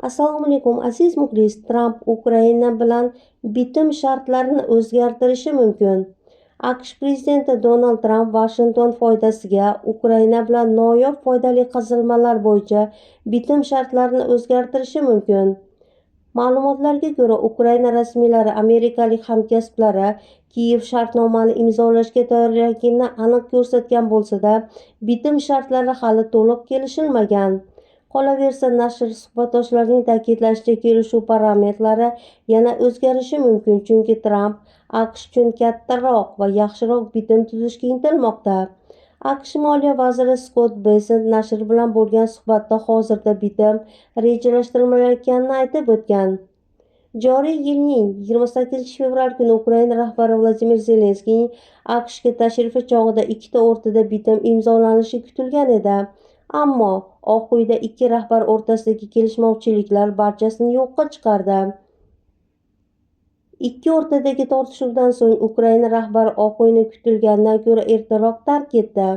Assalomu alaykum aziz muxlis. Tramp Ukraina bilan bitim shartlarini o'zgartirishi mumkin. AQSh prezidenti Donald Tramp Vashington foydasiga Ukraina bilan noyob foydali qazilmalar bo'yicha bitim shartlarini o'zgartirishi mumkin. Ma'lumotlarga ko'ra, Ukraina rasmiylari amerikalik hamkasblari Kiyev shartnomani imzolashga tayyorligini aniq ko'rsatgan bo'lsa-da, bitim shartlari hali to'liq kelishilmagan. Qolaversa, nashr suhbatdoshlarining ta'kidlashicha, kelishuv parametrlari yana o'zgarishi mumkin, chunki Tramp AQSh uchun kattaroq va yaxshiroq bitim tuzishga intilmoqda. AQSh moliya vaziri Scott Bessent nashr bilan bo'lgan suhbatda hozirda bitim rejalashtirilmayotganini aytib o'tgan. Joriy yilning 28 fevral kuni Ukraina rahbari Vladimir Zelenskiyning AQShga tashrifi chog'ida ikkita o'rtada bitim imzolanishi kutilgan edi. Ammo Oq uyda ikki rahbar o'rtasidagi kelishmovchiliklar barchasini yo'qqa chiqardi. Ikki o'rtadagi tortishuvdan so'ng Ukraina rahbari Oq uyni kutilganidan ko'ra ertaroq tark etdi.